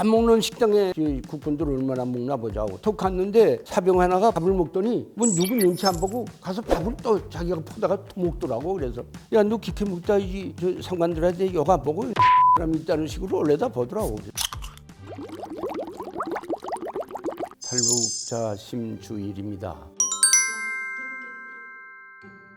밥 먹는 식당에 국군들 얼마나 먹나 보자고 톡 갔는데 사병 하나가 밥을 먹더니 뭐 누구 눈치 안 보고 가서 밥을 또 자기가 퍼다가 또 먹더라고. 그래서 야, 너 기껏 먹다 이 상관들한테 여가 보고 사람이 있다는 식으로 올려다 보더라고. 탈북자 심주일입니다.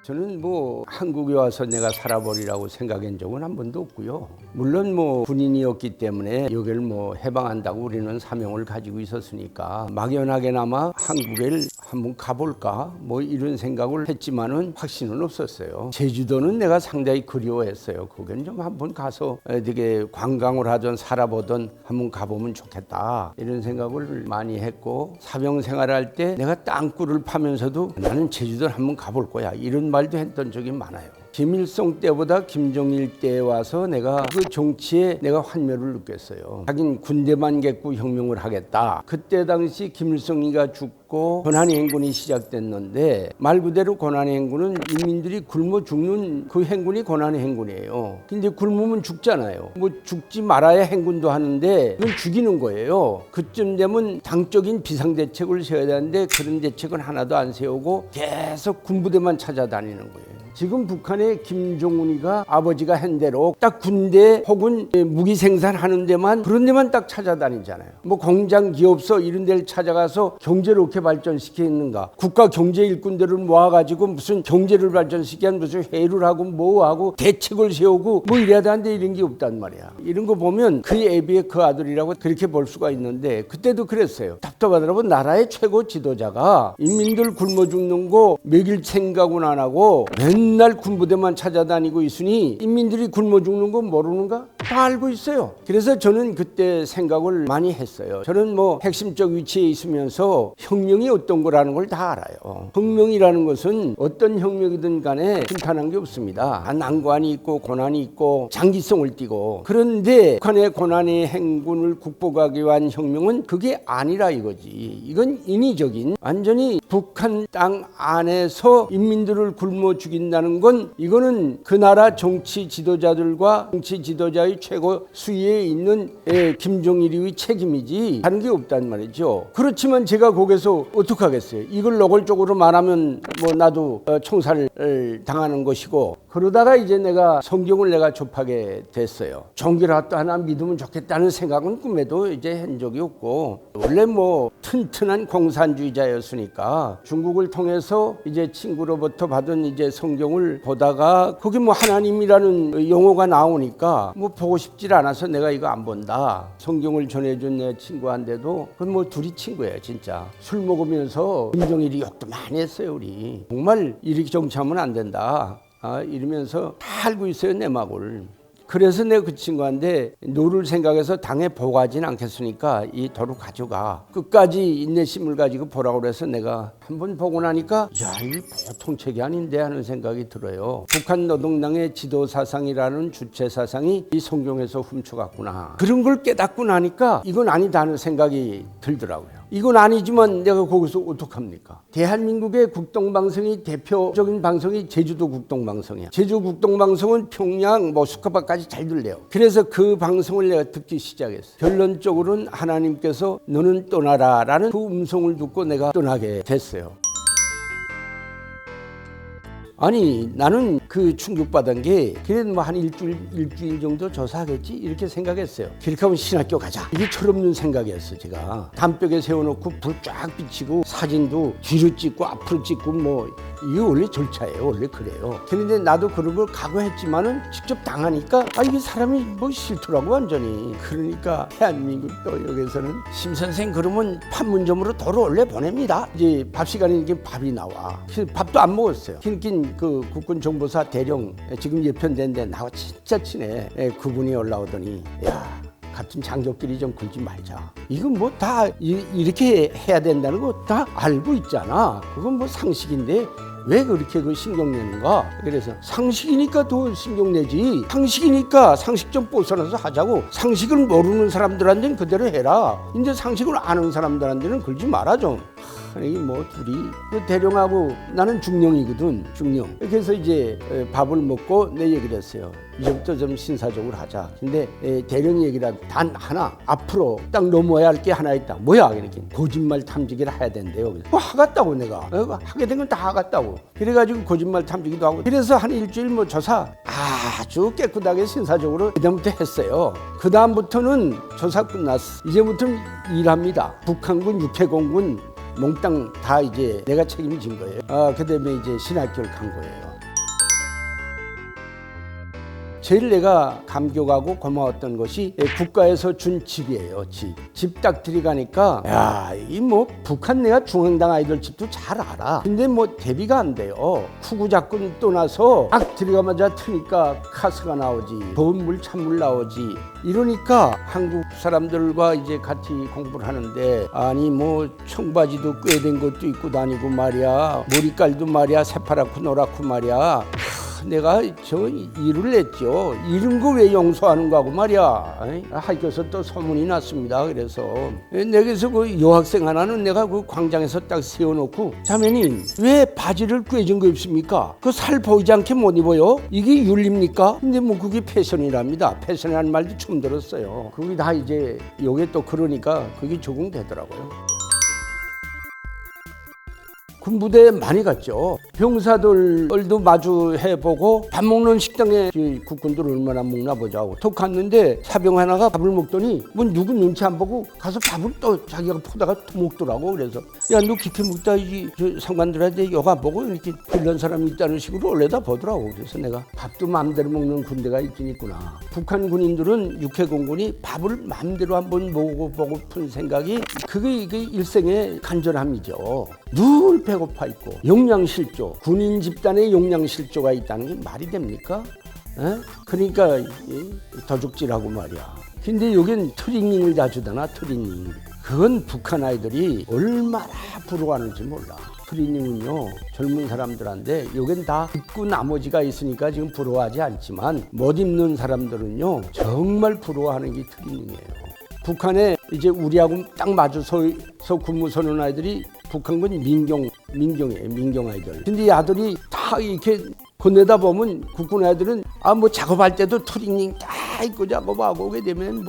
저는 뭐 한국에 와서 내가 살아버리라고 생각한 적은 한 번도 없고요. 물론 뭐 군인이었기 때문에 여기를 뭐 해방한다고 우리는 사명을 가지고 있었으니까 막연하게나마 한국에 한번 가볼까 뭐 이런 생각을 했지만은 확신은 없었어요. 제주도는 내가 상당히 그리워했어요. 거기는 좀 한번 가서 되게 관광을 하든 살아보든 한번 가보면 좋겠다 이런 생각을 많이 했고, 사병 생활할 때 내가 땅굴을 파면서도 나는 제주도를 한번 가볼 거야 이런 말도 했던 적이 많아요. 김일성 때보다 김정일 때 와서 내가 그 정치에 내가 환멸을 느꼈어요. 하긴 군대만 겠고 혁명을 하겠다. 그때 당시 김일성이가 죽고 고난의 행군이 시작됐는데 말 그대로 고난의 행군은 인민들이 굶어 죽는 그 행군이 고난의 행군이에요. 근데 굶으면 죽잖아요. 뭐 죽지 말아야 행군도 하는데 이건 죽이는 거예요. 그쯤 되면 당적인 비상대책을 세워야 되는데 그런 대책은 하나도 안 세우고 계속 군부대만 찾아다니는 거예요. 지금 북한의 김정은이가 아버지가 한 대로 딱 군대 혹은 무기 생산하는 데만, 그런 데만 딱 찾아다니잖아요. 뭐 공장, 기업소 이런 데를 찾아가서 경제를 어떻게 발전시키는가, 국가 경제 일꾼들을 모아가지고 무슨 경제를 발전시키기 위한 무슨 회의를 하고 뭐하고 대책을 세우고 뭐 이래야 되는데 이런 게 없단 말이야. 이런 거 보면 그 애비의 그 아들이라고 그렇게 볼 수가 있는데, 그때도 그랬어요. 답답하더라고. 나라의 최고 지도자가 인민들 굶어 죽는 거 먹일 생각은 안 하고 맨날 군부대만 찾아다니고 있으니 인민들이 굶어 죽는 거 모르는가? 다 알고 있어요. 그래서 저는 그때 생각을 많이 했어요. 저는 뭐 핵심적 위치에 있으면서 혁명이 어떤 거라는 걸 다 알아요. 혁명이라는 것은 어떤 혁명이든 간에 순탄한 게 없습니다. 난관이 있고 고난이 있고 장기성을 띠고, 그런데 북한의 고난의 행군을 극복하기 위한 혁명은 그게 아니라 이거지. 이건 인위적인, 완전히 북한 땅 안에서 인민들을 굶어 죽인다는 건, 이거는 그 나라 정치 지도자들과 정치 지도자의 최고 수위에 있는 김정일의 책임이지 다른 게 없단 말이죠. 그렇지만 제가 거기서 어떡하겠어요. 이걸 노골적으로 말하면 뭐 나도 총살을 당하는 것이고, 그러다가 이제 내가 성경을 내가 접하게 됐어요. 종교라도 하나 믿으면 좋겠다는 생각은 꿈에도 이제 한 적이 없고, 원래 뭐 튼튼한 공산주의자였으니까 중국을 통해서 이제 친구로부터 받은 이제 성경을 보다가 거기 뭐 하나님이라는 용어가 나오니까 뭐 보고 싶질 않아서 내가 이거 안 본다. 성경을 전해준 내 친구한테도 그건 뭐 둘이 친구예요. 진짜 술 먹으면서 김정일이 욕도 많이 했어요. 우리 정말 이렇게 정치하면 안 된다 이러면서 다 알고 있어요, 내 막을. 그래서 내가 그 친구한테 너를 생각해서 당에 보고하진 않겠으니까 이 도로 가져가. 끝까지 인내심을 가지고 보라고 그래서 내가 한번 보고 나니까 야, 이 보통 책이 아닌데 하는 생각이 들어요. 북한 노동당의 지도사상이라는 주체사상이 이 성경에서 훔쳐갔구나. 그런 걸 깨닫고 나니까 이건 아니다 하는 생각이 들더라고요. 이건 아니지만 내가 거기서 어떡합니까? 대한민국의 국동방송이 대표적인 방송이 제주도 국동방송이야. 제주 국동방송은 평양, 모스크바까지 잘 들려요. 그래서 그 방송을 내가 듣기 시작했어. 결론적으로는 하나님께서 너는 떠나라 라는 그 음성을 듣고 내가 떠나게 됐어요. 아니, 나는 그 충격받은 게 그래도 뭐 한 일주일 정도 조사하겠지 이렇게 생각했어요. 그렇게 하면 신학교 가자, 이게 철없는 생각이었어. 제가 담벽에 세워놓고 불 쫙 비치고 사진도 뒤로 찍고 앞으로 찍고 뭐 이게 원래 절차예요. 원래 그래요. 그런데 나도 그런 걸 각오했지만은 직접 당하니까 이게 사람이 뭐 싫더라고 완전히. 그러니까 대한민국 또 여기서는 심 선생 그러면 판문점으로 도로 원래 보냅니다. 이제 밥 시간에 이렇게 밥이 나와. 그래서 밥도 안 먹었어요. 그러니까 그 국군정보사 대령 지금 예편된데 나하고 진짜 친해. 그분이 올라오더니 야, 같은 장족끼리 좀 굴지 말자. 이건 뭐 다 이렇게 해야 된다는 거 다 알고 있잖아. 그건 뭐 상식인데 왜 그렇게 그 신경 내는가? 그래서 상식이니까 더 신경 내지. 상식이니까 상식 좀 벗어나서 하자고. 상식을 모르는 사람들한테는 그대로 해라. 이제 상식을 아는 사람들한테는 그러지 마라 좀. 그러니 뭐 둘이 그 대령하고 나는 중령이거든. 중령. 그래서 이제 밥을 먹고 내 얘기를 했어요. 이제부터 좀 신사적으로 하자. 근데 대령 얘기라 단 하나 앞으로 딱 넘어야 할 게 하나 있다. 뭐야? 이렇게 거짓말 탐지기를 해야 된대요. 뭐 하겠다고 내가 하게 된 건 다 하겠다고. 그래가지고 거짓말 탐지기도 하고. 그래서 한 일주일 뭐 조사 아주 깨끗하게 신사적으로 그다음부터 했어요. 그 다음부터는 조사 끝났어. 이제부터는 일합니다. 북한군, 육해공군 몽땅 다 이제 내가 책임진 거예요. 그다음에 이제 신학교를 간 거예요. 제일 내가 감격하고 고마웠던 것이 국가에서 준 집이에요. 집 딱 들어가니까 야, 이 뭐 북한 내가 중앙당 아이들 집도 잘 알아. 근데 뭐 대비가 안 돼요. 쿠구 작군 떠나서 딱 들어가마자 트니까 카스가 나오지, 더운 물 찬물 나오지. 이러니까 한국 사람들과 이제 같이 공부를 하는데 아니 뭐 청바지도 꿰된 것도 입고 다니고 말이야, 머리깔도 말이야 새파랗고 노랗고 말이야. 내가 저 일을 냈죠. 이런 거 왜 용서하는가 하고 말이야. 학교에서 또 소문이 났습니다. 그래서 내게서 그 여학생 하나는 내가 그 광장에서 딱 세워놓고 자매님 왜 바지를 꿰진 거 입습니까? 그 살 보이지 않게 못 입어요? 이게 윤리입니까? 근데 뭐 그게 패션이랍니다. 패션이라는 말도 처음 들었어요. 그게 다 이제 요게 또 그러니까 그게 적응되더라고요. 군부대에 많이 갔죠. 병사들도 마주해보고 밥 먹는 식당에 국군들 얼마나 먹나 보자고 톡 갔는데 사병 하나가 밥을 먹더니 뭐 누구 눈치 안 보고 가서 밥을 또 자기가 포다가 먹더라고. 그래서 야 너 깊게 먹다 이 상관들한테 여가 보고 이렇게 빌런 사람이 있다는 식으로 올려다 보더라고. 그래서 내가 밥도 마음대로 먹는 군대가 있긴 있구나. 북한 군인들은 육해공군이 밥을 마음대로 한번 먹어보고픈 생각이 그게 일생의 간절함이죠. 늘 배고파 있고 용량실조, 군인 집단의 용량실조가 있다는 게 말이 됩니까? 그러니까 더죽질하고 말이야. 근데 여긴 트레이닝을 다 주잖아. 트레이닝. 그건 북한 아이들이 얼마나 부러워하는지 몰라. 트레이닝은요 젊은 사람들한테 여긴 다 입고 나머지가 있으니까 지금 부러워하지 않지만 못 입는 사람들은요 정말 부러워하는 게 트레이닝이에요. 북한에 이제 우리하고 딱 마주서 근무서는 아이들이 북한군 민경이에요. 민경 아이들. 근데 이 아들이 다 이렇게 건네다 보면 국군 아이들은 뭐 작업할 때도 트레이닝 다 입고 작업하고 오게 되면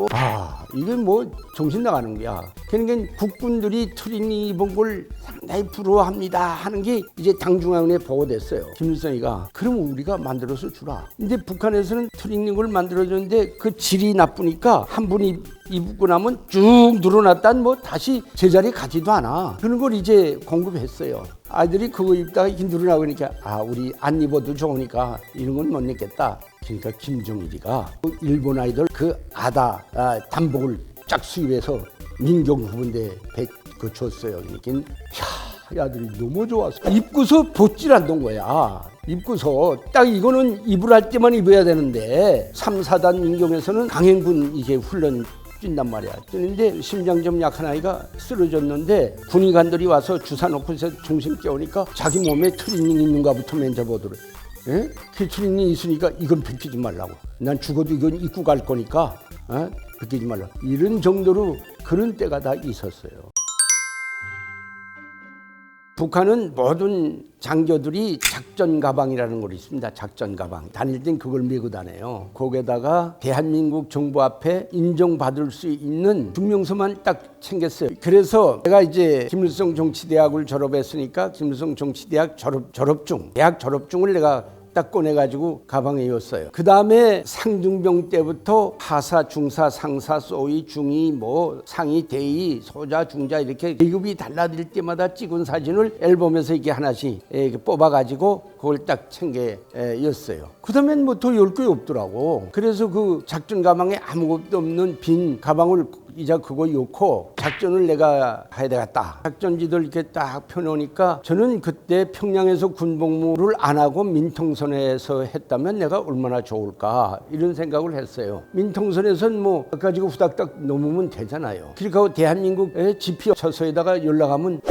이게 뭐 정신 나가는 거야. 그러니까 국군들이 트레이닝 입은 걸 상당히 부러워합니다 하는 게 이제 당중앙에 보고됐어요. 김일성이가 그럼 우리가 만들어서 주라. 근데 북한에서는 트레이닝을 만들어줬는데 그 질이 나쁘니까 한 분이 입고 나면 쭉 늘어났단 뭐 다시 제자리에 가지도 않아. 그런 걸 이제 공급했어요. 아이들이 그거 입다가 이렇게 늘어나고 그러니까 우리 안 입어도 좋으니까 이런 건 못 입겠다. 그러니까 김정일이가 일본 아이들 그 단복을 쫙 수입해서 민경 후분대 그 줬어요. 그러니까 아들이 너무 좋았어. 입고서 벗질 않던 거야. 입고서 딱 이거는 입을 때만 입어야 되는데 3, 4단 민경에서는 강행군 이게 훈련 뛴단 말이야. 뛰는데 심장 좀 약한 아이가 쓰러졌는데 군의관들이 와서 주사 놓고서 중심 깨우니까 자기 몸에 트레이닝 있는가부터 만져보더래. 그 트레이닝 있으니까 이건 벗기지 말라고. 난 죽어도 이건 입고 갈 거니까 벗기지 말라고. 이런 정도로 그런 때가 다 있었어요. 북한은 모든 장교들이 작전 가방이라는 걸 있습니다. 작전 가방. 다닐 땐 그걸 메고 다녀요. 거기에다가 대한민국 정부 앞에 인정받을 수 있는 증명서만 딱 챙겼어요. 그래서 내가 이제 김일성 정치대학을 졸업했으니까 김일성 정치대학 대학 졸업증을 내가 딱 꺼내가지고 가방에 넣었어요. 그 다음에 상중병 때부터 하사, 중사, 상사, 소위, 중위, 뭐 상위, 대위, 소자, 중자 이렇게 계급이 달라질 때마다 찍은 사진을 앨범에서 이렇게 하나씩 이렇게 뽑아가지고 그걸 딱 챙겨 였어요. 그 다음엔 뭐 더 열 게 없더라고. 그래서 그 작전 가방에 아무것도 없는 빈 가방을 이제 그거 놓고 작전을 내가 해야 되겠다. 작전지들 이렇게 딱 펴놓으니까 저는 그때 평양에서 군복무를 안 하고 민통선에서 했다면 내가 얼마나 좋을까 이런 생각을 했어요. 민통선에선 뭐 가지고 후닥닥 넘으면 되잖아요. 그러니까 대한민국 지피 처소에다가 연락하면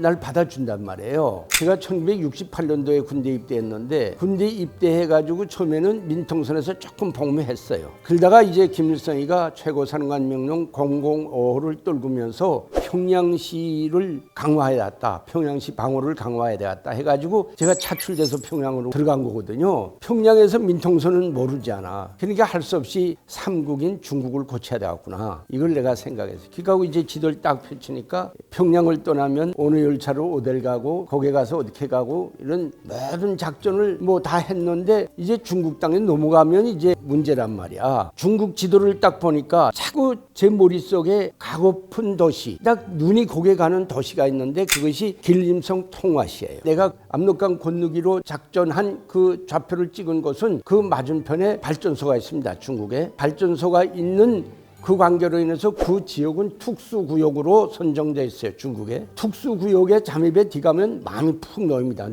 날 받아준단 말이에요. 제가 1968년도에 군대 입대했는데 군대 입대해가지고 처음에는 민통선에서 조금 복무했어요. 그러다가 이제 김일성이가 최고사령관 명령 005호를 떨구면서 평양시를 강화해야 겠다. 평양시 방어를 강화해야 되겠다 해가지고 제가 차출돼서 평양으로 들어간 거거든요. 평양에서 민통선은 모르지 않아. 그러니까 할 수 없이 삼국인 중국을 고쳐야 되겠구나. 이걸 내가 생각했어요. 그러니까 이제 지도를 딱 펼치니까 평양을 떠나면 어느 열차로 어딜 가고 거기 가서 어떻게 가고 이런 모든 작전을 뭐 다 했는데 이제 중국 땅에 넘어가면 이제 문제란 말이야. 중국 지도를 딱 보니까 자꾸 제 머릿속에 가고픈 도시, 딱 눈이 고개 가는 도시가 있는데 그것이 길림성 통화시예요. 내가 압록강 건너기로 작전한 그 좌표를 찍은 곳은 그 맞은편에 발전소가 있습니다. 중국에 발전소가 있는 그 관계로 인해서 그 지역은 특수구역으로 선정되어 있어요. 중국에 특수구역에 잠입에 들어가면 마음이 푹 놓입니다.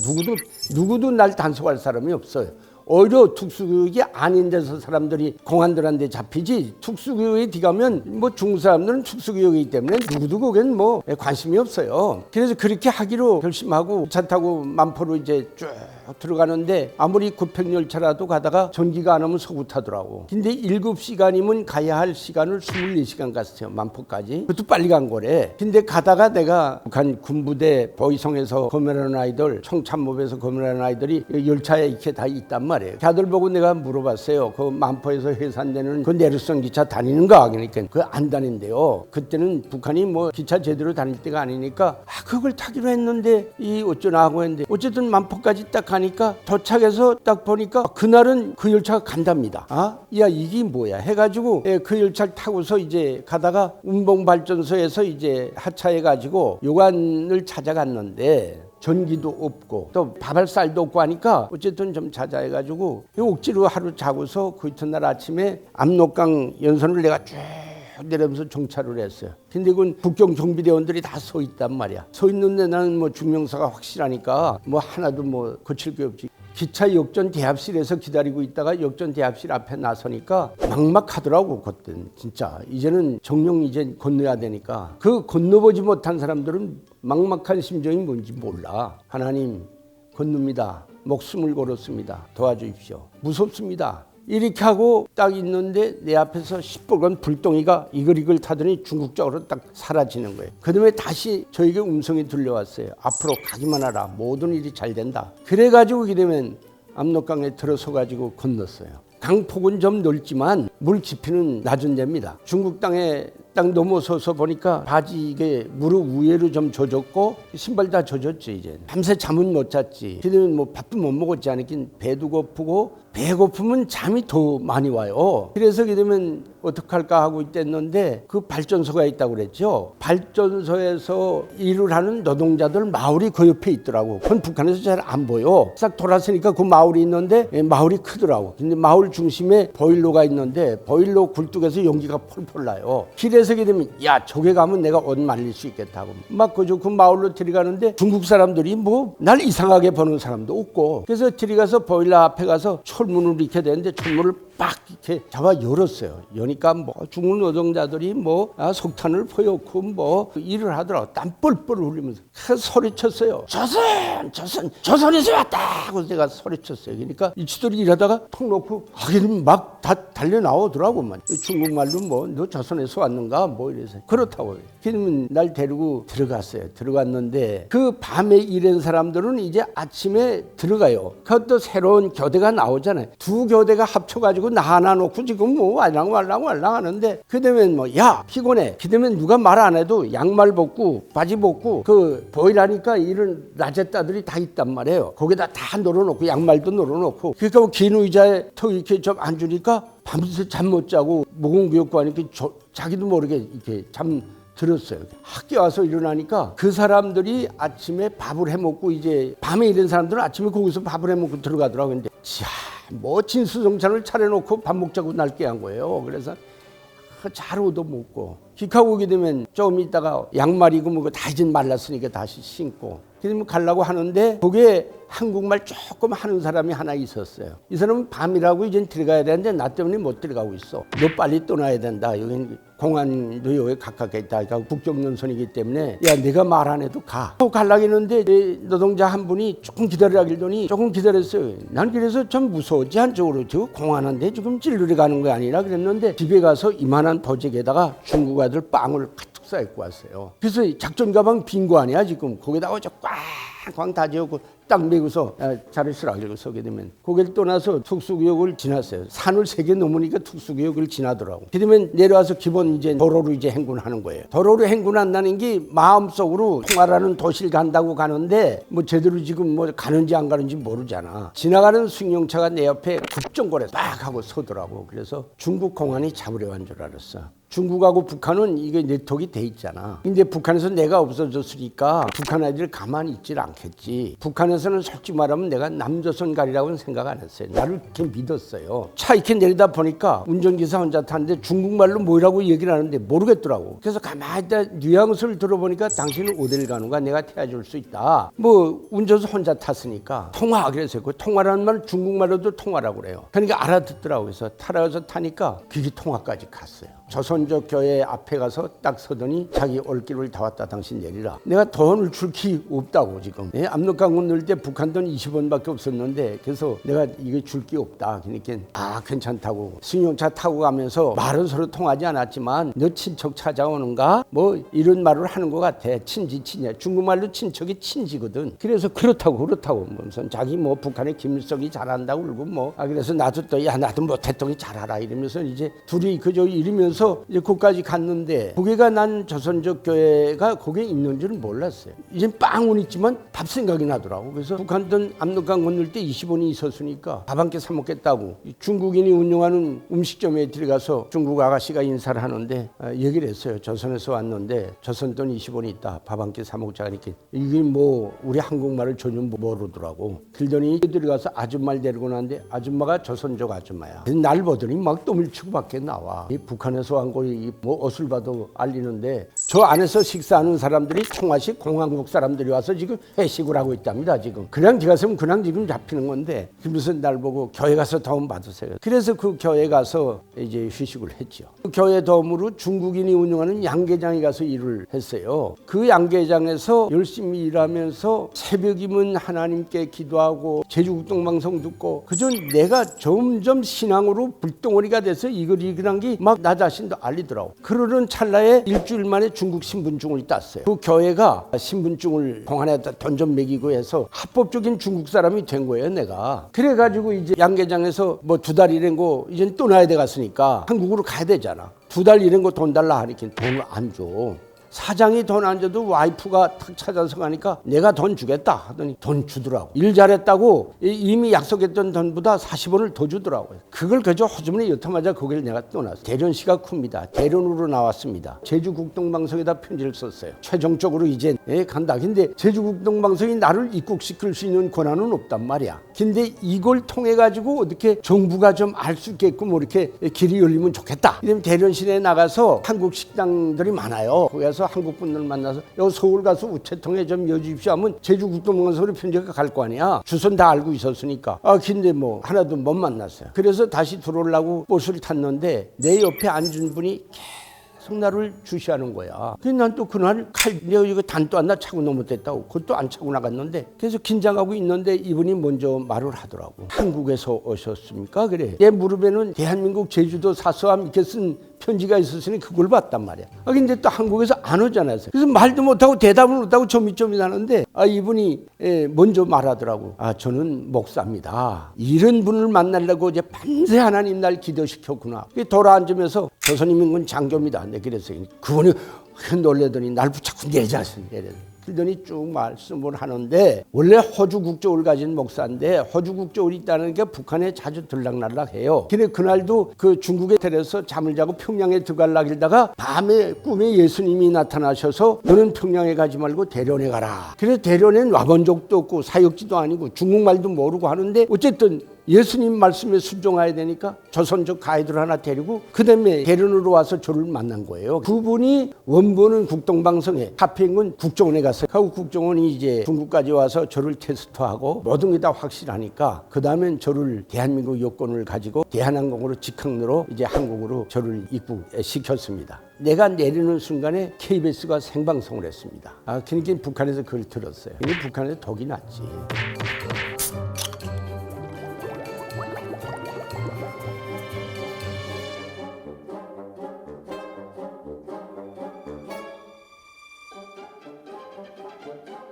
누구도 날 단속할 사람이 없어요. 오히려 특수구역이 아닌 데서 사람들이 공안들한테 잡히지, 특수구역에 들어가면 뭐 중국 사람들은 특수구역이기 때문에 누구도 거기는 뭐 관심이 없어요. 그래서 그렇게 하기로 결심하고 차 타고 만포로 이제 쭉 들어가는데 아무리 급행열차라도 가다가 전기가 안 오면 서구 타더라고. 근데 7시간이면 가야 할 시간을 24시간 갔어요. 만포까지. 그것도 빨리 간 거래. 근데 가다가 내가 북한 군부대 보이성에서 검열하는 아이들, 청참모에서 검열하는 아이들이 열차에 이렇게 다 있단 말이에요. 걔들 보고 내가 물어봤어요. 그 만포에서 해산되는 그 내륙선 기차 다니는가? 그러니까 그거 안 다닌대요. 그때는 북한이 뭐 기차 제대로 다닐 때가 아니니까 그걸 타기로 했는데 이 어쩌나 하고 했는데 어쨌든 만포까지 딱 가니까 도착해서 딱 보니까 그날은 그 열차가 간답니다. 야 이게 뭐야 해가지고 그 열차를 타고서 이제 가다가 운봉발전소에서 이제 하차해가지고 요관을 찾아갔는데 전기도 없고 또 밥할 쌀도 없고 하니까 어쨌든 좀 자자 해가지고 억지로 하루 자고서 그 이튿날 아침에 압록강 연선을 내가 쭉 내려면서 정차를 했어요. 근데 그건 국경 정비대원들이 다 서 있단 말이야. 서 있는데 나는 뭐 증명서가 확실하니까 뭐 하나도 뭐 거칠 게 없지. 기차 역전 대합실에서 기다리고 있다가 역전 대합실 앞에 나서니까 막막하더라고. 그때는 진짜 이제는 정령 이제 건너야 되니까 그 건너보지 못한 사람들은 막막한 심정이 뭔지 몰라. 하나님 건넙니다. 목숨을 걸었습니다. 도와주십시오. 무섭습니다. 이렇게 하고 딱 있는데 내 앞에서 시뻘건 불덩이가 이글이글 타더니 중국적으로 딱 사라지는 거예요. 그 다음에 다시 저에게 음성이 들려왔어요. 앞으로 가기만 하라. 모든 일이 잘 된다. 그래가지고 그러면 압록강에 들어서가지고 건넜어요. 강폭은 좀 넓지만 물 깊이는 낮은 데입니다. 중국 땅에 딱 넘어서서 보니까 바지 이게 무릎 위에로 좀 젖었고 신발 다 젖었지. 이제 밤새 잠은 못 잤지. 그러면 뭐 밥도 못 먹었지 않긴 배도 고프고 배고프면 잠이 더 많이 와요. 그래서 그러면 어떡할까 하고 있댔는데 그 발전소가 있다고 그랬죠. 발전소에서 일을 하는 노동자들 마을이 그 옆에 있더라고. 그건 북한에서 잘 안 보여. 싹 돌았으니까 그 마을이 있는데 마을이 크더라고. 근데 마을 중심에 보일러가 있는데 보일러 굴뚝에서 연기가 펄펄 나요. 길에서 되면 야 저기 가면 내가 옷 말릴 수 있겠다고 막 그저 그 마을로 들어가는데 중국 사람들이 뭐 날 이상하게 보는 사람도 없고 그래서 들어가서 보일러 앞에 가서 철문을 이렇게 되는데 철문을 빡 이렇게 잡아 열었어요. 여니까 뭐 중국 노동자들이 뭐 석탄을 퍼놓고 뭐 일을 하더라고. 땀 뻘뻘 흘리면서 소리쳤어요. 조선에서 왔다 하고 내가 소리쳤어요. 그러니까 이치들이 일하다가 턱 놓고 하긴 막 다 달려 나오더라고. 중국말로 뭐 너 조선에서 왔는가 뭐 이래서 그렇다고. 그러면 날 데리고 들어갔어요. 들어갔는데 그 밤에 일한 사람들은 이제 아침에 들어가요. 그것도 새로운 교대가 나오잖아요. 두 교대가 합쳐가지고 나 하나 놓고 지금 뭐 말랑 하는데 그다음에 뭐 야 피곤해. 그다음에 누가 말 안 해도 양말 벗고 바지 벗고 그 보이라니까 이런 라제따들이 다 있단 말이에요. 거기다 다 놀아놓고 양말도 놀아놓고 그러니까 긴 의자에 턱 이렇게 좀 앉으니까 밤새 잠 못 자고 모공구역고 하니까 자기도 모르게 이렇게 잠 들었어요. 학교 와서 일어나니까 그 사람들이 아침에 밥을 해먹고 이제 밤에 일한 사람들은 아침에 거기서 밥을 해먹고 들어가더라고요. 근데 뭐 진수성찬을 차려놓고 밥 먹자고 날게 한 거예요. 그래서 잘 얻어먹고 기카고 오게 되면 좀 있다가 양말이고 뭐 다 이제 말랐으니까 다시 신고 그러면 가려고 하는데 거기에 한국말 조금 하는 사람이 하나 있었어요. 이 사람은 밤이라고 이제 들어가야 되는데 나 때문에 못 들어가고 있어. 너 빨리 떠나야 된다. 여기는 공안도 여기 가깝게 있다. 그러니까 국경연선이기 때문에 야 내가 말 안 해도 가. 또 가려고 했는데 노동자 한 분이 조금 기다리라 길더니 조금 기다렸어요. 난 그래서 좀 무서웠지 한쪽으로. 저 공안한데 지금 찔러려 가는 거 아니라 그랬는데 집에 가서 이만한 보직에다가 중국 아들 빵을 가득 싸입고 왔어요. 그래서 작전 가방 빈 거 아니야 지금. 거기다가 저 꽝꽝 다 지었고 딱 메고서 자르시라 그러고 서게 되면 거기를 떠나서 특수구역을 지났어요. 산을 3개 넘으니까 특수구역을 지나더라고. 그러면 내려와서 기본 이제 도로로 이제 행군하는 거예요. 도로로 행군한다는 게 마음속으로 통화라는 도시를 간다고 가는데 뭐 제대로 지금 뭐 가는지 안 가는지 모르잖아. 지나가는 승용차가 내 옆에 급정거려 딱 하고 서더라고. 그래서 중국 공안이 잡으려 한 줄 알았어. 중국하고 북한은 이게 네트워크가 돼 있잖아. 근데 북한에서 내가 없어졌으니까 북한 아이들 가만히 있질 않겠지. 북한에서는 솔직히 말하면 내가 남조선 가리라고는 생각 안 했어요. 나를 이렇게 믿었어요. 차 이렇게 내리다 보니까 운전기사 혼자 타는데 중국말로 뭐라고 얘기를 하는데 모르겠더라고. 그래서 가만히 있다 뉘앙스를 들어보니까 당신은 어딜 가는가 내가 태워줄 수 있다. 뭐 운전수 혼자 탔으니까 통화 그래서 그 통화라는 말 중국말로도 통화라고 그래요. 그러니까 알아듣더라고. 그래서 타니까 그게 통화까지 갔어요. 조선족 교회 앞에 가서 딱 서더니 자기 올 길을 다 왔다 당신 내리라. 내가 돈을 줄 게 없다고 지금. 압록강 건널 때 북한 돈 20원밖에 없었는데 그래서 내가 이게 줄 게 없다. 그러니까 괜찮다고 승용차 타고 가면서 말은 서로 통하지 않았지만 너 친척 찾아오는가? 뭐 이런 말을 하는 것 같아. 친지냐. 중국말로 친척이 친지거든. 그래서 그렇다고 무슨 자기 뭐 북한의 김일성이 잘한다고 그러고 뭐 그래서 나도 또 나도 못했더니 잘하라 이러면서 이제 둘이 그저 이러면서 이제 거기까지 갔는데 거기가 난 조선족 교회가 거기에 있는 줄은 몰랐어요. 이제 빵은 있지만 밥 생각이 나더라고. 그래서 북한 돈 압록강 건널 때 20원이 있었으니까 밥 한 끼 사 먹겠다고 중국인이 운영하는 음식점에 들어가서 중국 아가씨가 인사를 하는데 얘기를 했어요. 조선에서 왔는데 조선 돈 20원이 있다. 밥 한 끼 사 먹자. 이렇게 이게 뭐 우리 한국말을 전혀 모르더라고. 그러더니 들어가서 아줌마를 데리고 나는데 아줌마가 조선족 아줌마야. 날 보더니 막 똥을 치고 밖에 나와. 이 북한에서 한 거이 뭐 옷을 봐도 알리는데 저 안에서 식사하는 사람들이 총화식 공화국 사람들이 와서 지금 회식을 하고 있답니다. 지금 그냥 들어갔으면 그냥 지금 잡히는 건데 그래서 날 보고 교회 가서 도움 받으세요. 그래서 그 교회 가서 이제 휴식을 했죠. 그 교회 도움으로 중국인이 운영하는 양계장에 가서 일을 했어요. 그 양계장에서 열심히 일하면서 새벽이면 하나님께 기도하고 제주국동방송 듣고 그저 내가 점점 신앙으로 불덩어리가 돼서 이거란 게 막 나 자신도 알리더라고. 그러는 찰나에 일주일 만에 중국 신분증을 땄어요. 그 교회가 신분증을 공안에다 돈 좀 매기고 해서 합법적인 중국 사람이 된 거예요, 내가. 그래가지고 이제 양계장에서 뭐 2달 일한 거 이제 떠나야 돼 갔으니까 한국으로 가야 되잖아. 2달 일한 거 돈 달라 하니까 돈을 안 줘. 사장이 돈 안 줘도 와이프가 탁 찾아서 가니까 내가 돈 주겠다 하더니 돈 주더라고. 일 잘했다고 이미 약속했던 돈보다 40원을 더 주더라고요. 그걸 그저 허주머니 여타마자 거기를 내가 떠났어요. 대련시가 큽니다. 대련으로 나왔습니다. 제주국동방송에다 편지를 썼어요. 최종적으로 이제 간다. 근데 제주국동방송이 나를 입국시킬 수 있는 권한은 없단 말이야. 근데 이걸 통해 가지고 어떻게 정부가 좀 알 수 있게끔 뭐 이렇게 길이 열리면 좋겠다. 이러면 대련시내에 나가서 한국 식당들이 많아요. 거기서 한국 분들 만나서 여기 서울 가서 우체통에 좀 여주십시오 하면 제주국동방송으로 편지가 갈 거 아니야. 주소는 다 알고 있었으니까. 근데 뭐 하나도 못 만났어요. 그래서 다시 들어오려고 버스를 탔는데 내 옆에 앉은 분이 계속 나를 주시하는 거야. 그래서 난 또 그날 내가 이거 단도 안 나 차고 넘어졌다고 그것도 안 차고 나갔는데 계속 긴장하고 있는데 이분이 먼저 말을 하더라고. 한국에서 오셨습니까? 그래. 내 무릎에는 대한민국 제주도 사서함 이렇게 쓴 편지가 있었으니 그걸 봤단 말이야. 근데 또 한국에서 안 오잖아요. 그래서 말도 못하고 대답을 못하고 조미조미 하는데 이분이 먼저 말하더라고. 저는 목사입니다. 이런 분을 만나려고 이제 밤새 하나님 날 기도시켰구나. 돌아앉으면서 조선인민군 장교입니다. 네, 그래서 그분이 놀래더니 날 붙잡고 내 자신 내려. 그러더니 쭉 말씀을 하는데 원래 호주 국적을 가진 목사인데 호주 국적이 있다는 게 북한에 자주 들락날락해요. 근데 그날도 그 중국에 데려서 잠을 자고 평양에 들어가려다가 밤에 꿈에 예수님이 나타나셔서 너는 평양에 가지 말고 대련에 가라. 그래서 대련엔 와본 적도 없고 사역지도 아니고 중국말도 모르고 하는데 어쨌든 예수님 말씀에 순종해야 되니까 조선족 가이드를 하나 데리고 그 다음에 대련으로 와서 저를 만난 거예요. 그분이 원본은 국동방송에 하필은 국정원에 갔어요. 그 국정원이 이제 중국까지 와서 저를 테스트하고 모든 게 다 확실하니까 그 다음엔 저를 대한민국 여권을 가지고 대한항공으로 직항로로 이제 한국으로 저를 입국시켰습니다. 내가 내리는 순간에 KBS가 생방송을 했습니다. 그러니까 북한에서 그걸 들었어요. 근데 북한에서 덕이 났지.